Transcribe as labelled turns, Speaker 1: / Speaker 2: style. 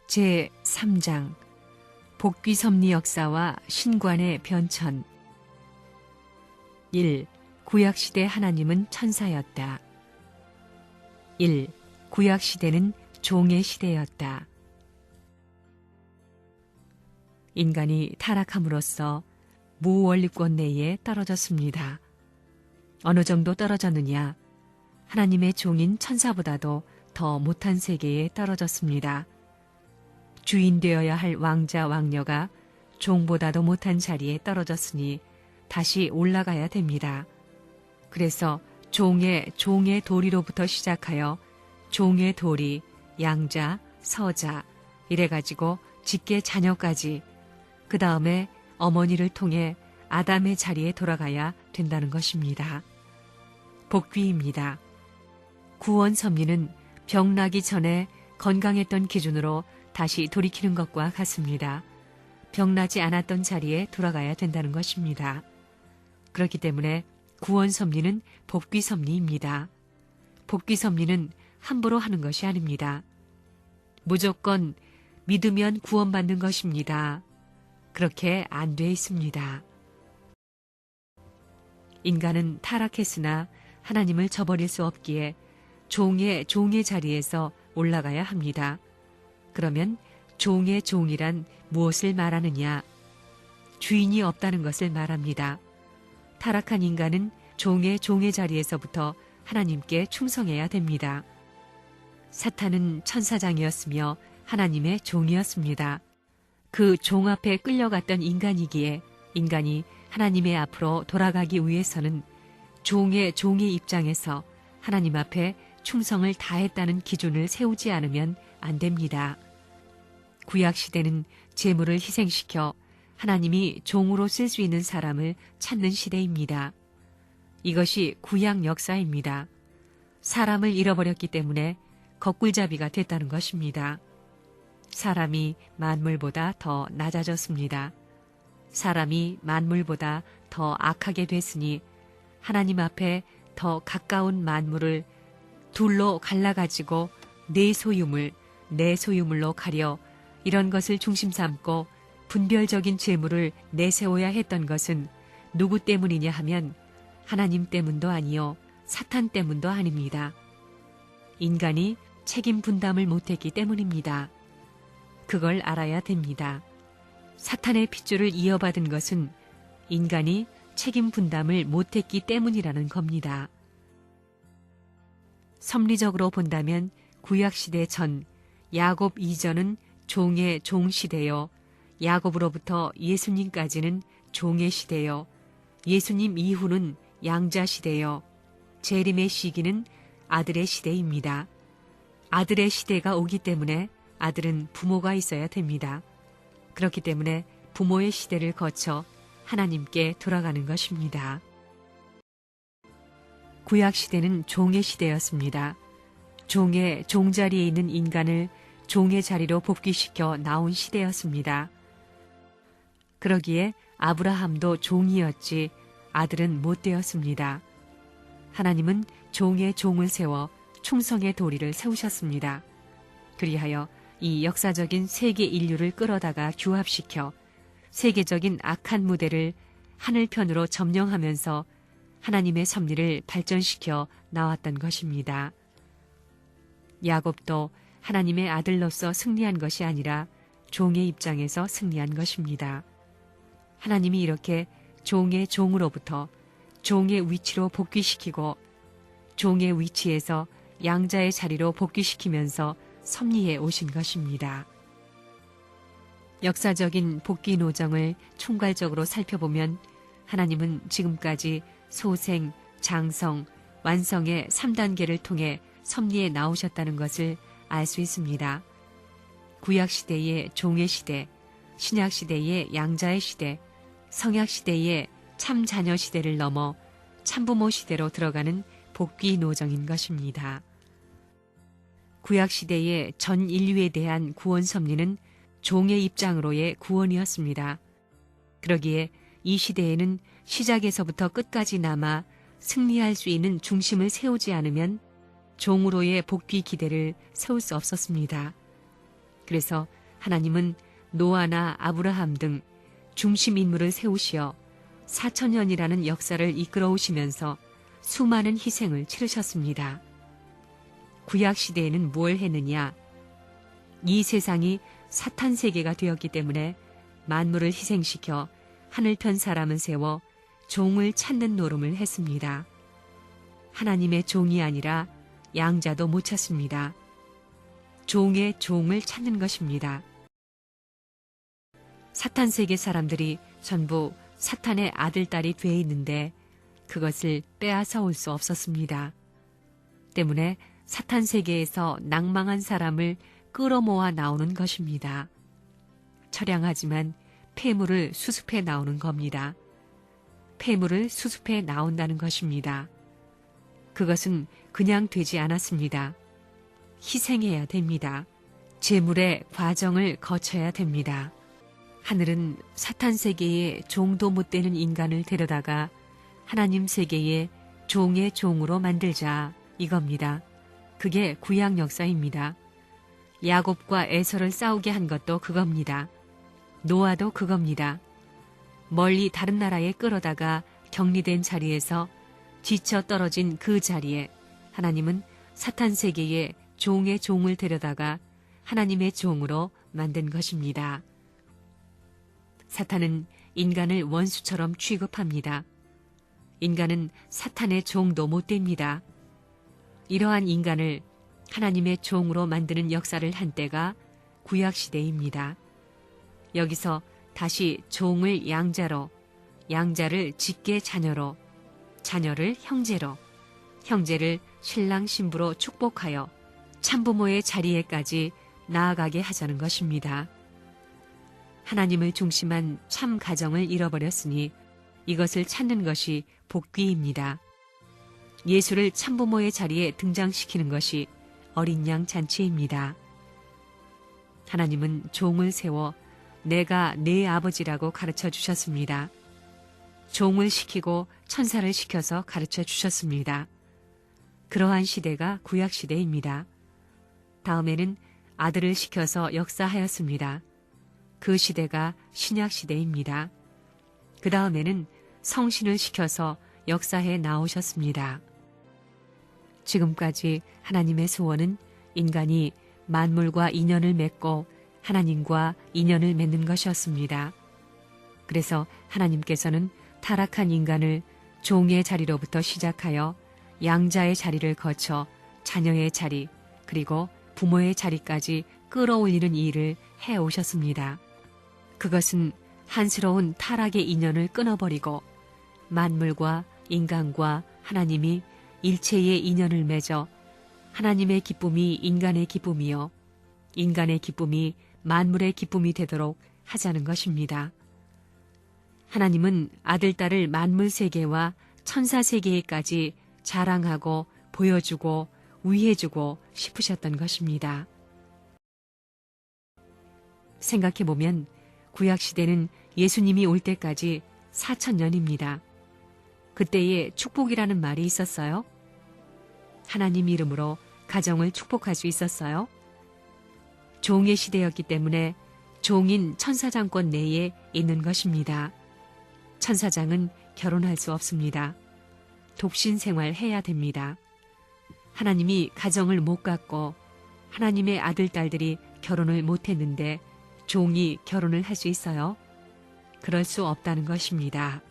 Speaker 1: 제3장 복귀섭리 역사와 신관의 변천. 1. 구약시대 하나님은 천사였다. 1. 구약시대는 종의 시대였다. 인간이 타락함으로써 무원리권 내에 떨어졌습니다. 어느 정도 떨어졌느냐? 하나님의 종인 천사보다도 더 못한 세계에 떨어졌습니다. 주인 되어야 할 왕자 왕녀가 종보다도 못한 자리에 떨어졌으니 다시 올라가야 됩니다. 그래서 종의 도리로부터 시작하여 종의 도리, 양자, 서자 이래가지고 직계 자녀까지 그 다음에 어머니를 통해 아담의 자리에 돌아가야 된다는 것입니다. 복귀입니다. 구원 섭리는 병나기 전에 건강했던 기준으로 다시 돌이키는 것과 같습니다. 병나지 않았던 자리에 돌아가야 된다는 것입니다. 그렇기 때문에 구원 섭리는 복귀 섭리입니다. 복귀 섭리는 함부로 하는 것이 아닙니다. 무조건 믿으면 구원받는 것입니다. 그렇게 안 돼 있습니다. 인간은 타락했으나 하나님을 저버릴 수 없기에 종의 자리에서 올라가야 합니다. 그러면 종의 종이란 무엇을 말하느냐? 주인이 없다는 것을 말합니다. 타락한 인간은 종의 자리에서부터 하나님께 충성해야 됩니다. 사탄은 천사장이었으며 하나님의 종이었습니다. 그 종 앞에 끌려갔던 인간이기에 인간이 하나님의 앞으로 돌아가기 위해서는 종의 입장에서 하나님 앞에 충성을 다했다는 기준을 세우지 않으면 안 됩니다. 구약시대는 재물을 희생시켜 하나님이 종으로 쓸 수 있는 사람을 찾는 시대입니다. 이것이 구약 역사입니다. 사람을 잃어버렸기 때문에 거꿀잡이가 됐다는 것입니다. 사람이 만물보다 더 낮아졌습니다. 사람이 만물보다 더 악하게 됐으니 하나님 앞에 더 가까운 만물을 둘로 갈라가지고 내 소유물로 가려 이런 것을 중심 삼고 분별적인 재물을 내세워야 했던 것은 누구 때문이냐 하면 하나님 때문도 아니요 사탄 때문도 아닙니다. 인간이 책임 분담을 못했기 때문입니다. 그걸 알아야 됩니다. 사탄의 핏줄을 이어받은 것은 인간이 책임 분담을 못했기 때문이라는 겁니다. 섭리적으로 본다면 구약시대 전, 야곱 이전은 종의 시대요. 야곱으로부터 예수님까지는 종의 시대요. 예수님 이후는 양자 시대요. 재림의 시기는 아들의 시대입니다. 아들의 시대가 오기 때문에 아들은 부모가 있어야 됩니다. 그렇기 때문에 부모의 시대를 거쳐 하나님께 돌아가는 것입니다. 구약시대는 종의 시대였습니다. 종자리에 있는 인간을 종의 자리로 복귀시켜 나온 시대였습니다. 그러기에 아브라함도 종이었지 아들은 못 되었습니다. 하나님은 종을 세워 충성의 도리를 세우셨습니다. 그리하여 이 역사적인 세계 인류를 끌어다가 규합시켜 세계적인 악한 무대를 하늘편으로 점령하면서 하나님의 섭리를 발전시켜 나왔던 것입니다. 야곱도 하나님의 아들로서 승리한 것이 아니라 종의 입장에서 승리한 것입니다. 하나님이 이렇게 종으로부터 종의 위치로 복귀시키고 종의 위치에서 양자의 자리로 복귀시키면서 섭리해 오신 것입니다. 역사적인 복귀 노정을 총괄적으로 살펴보면 하나님은 지금까지 소생, 장성, 완성의 3단계를 통해 섭리해 나오셨다는 것을 알 수 있습니다. 구약시대의 종의 시대, 신약시대의 양자의 시대, 성약시대의 참자녀 시대를 넘어 참부모 시대로 들어가는 복귀 노정인 것입니다. 구약시대의 전 인류에 대한 구원 섭리는 종의 입장으로의 구원이었습니다. 그러기에 이 시대에는 시작에서부터 끝까지 남아 승리할 수 있는 중심을 세우지 않으면 종으로의 복귀 기대를 세울 수 없었습니다. 그래서 하나님은 노아나 아브라함 등 중심 인물을 세우시어 4천년이라는 역사를 이끌어 오시면서 수많은 희생을 치르셨습니다. 구약 시대에는 뭘 했느냐? 이 세상이 사탄 세계가 되었기 때문에 만물을 희생시켜 하늘편 사람을 세워 종을 찾는 노름을 했습니다. 하나님의 종이 아니라 양자도 못 찾습니다. 종의 종을 찾는 것입니다. 사탄 세계 사람들이 전부 사탄의 아들, 딸이 돼 있는데 그것을 빼앗아 올 수 없었습니다. 때문에 사탄 세계에서 낭망한 사람을 끌어모아 나오는 것입니다. 처량하지만 폐물을 수습해 나오는 겁니다. 폐물을 수습해 나온다는 것입니다. 그것은 그냥 되지 않았습니다. 희생해야 됩니다. 제물의 과정을 거쳐야 됩니다. 하늘은 사탄 세계에 종도 못 되는 인간을 데려다가 하나님 세계에 종의 종으로 만들자 이겁니다. 그게 구약 역사입니다. 야곱과 에서를 싸우게 한 것도 그겁니다. 노아도 그겁니다. 멀리 다른 나라에 끌어다가 격리된 자리에서 지쳐 떨어진 그 자리에 하나님은 사탄 세계에 종의 종을 데려다가 하나님의 종으로 만든 것입니다. 사탄은 인간을 원수처럼 취급합니다. 인간은 사탄의 종도 못 됩니다. 이러한 인간을 하나님의 종으로 만드는 역사를 한 때가 구약시대입니다. 여기서 다시 종을 양자로, 양자를 직계 자녀로, 자녀를 형제로, 형제를 신랑 신부로 축복하여 참부모의 자리에까지 나아가게 하자는 것입니다. 하나님을 중심한 참 가정을 잃어버렸으니 이것을 찾는 것이 복귀입니다. 예수를 참부모의 자리에 등장시키는 것이 어린 양 잔치입니다. 하나님은 종을 세워 내가 내 아버지라고 가르쳐 주셨습니다. 종을 시키고 천사를 시켜서 가르쳐 주셨습니다. 그러한 시대가 구약시대입니다. 다음에는 아들을 시켜서 역사하였습니다. 그 시대가 신약시대입니다. 그 다음에는 성신을 시켜서 역사해 나오셨습니다. 지금까지 하나님의 소원은 인간이 만물과 인연을 맺고 하나님과 인연을 맺는 것이었습니다. 그래서 하나님께서는 타락한 인간을 종의 자리로부터 시작하여 양자의 자리를 거쳐 자녀의 자리 그리고 부모의 자리까지 끌어올리는 일을 해오셨습니다. 그것은 한스러운 타락의 인연을 끊어버리고 만물과 인간과 하나님이 일체의 인연을 맺어 하나님의 기쁨이 인간의 기쁨이요 인간의 기쁨이 만물의 기쁨이 되도록 하자는 것입니다. 하나님은 아들, 딸을 만물 세계와 천사 세계에까지 자랑하고 보여주고 위해주고 싶으셨던 것입니다. 생각해보면 구약시대는 예수님이 올 때까지 4,000년입니다. 그때에 축복이라는 말이 있었어요? 하나님 이름으로 가정을 축복할 수 있었어요? 종의 시대였기 때문에 종인 천사장권 내에 있는 것입니다. 천사장은 결혼할 수 없습니다. 독신 생활해야 됩니다. 하나님이 가정을 못 갖고 하나님의 아들, 딸들이 결혼을 못했는데 종이 결혼을 할 수 있어요? 그럴 수 없다는 것입니다.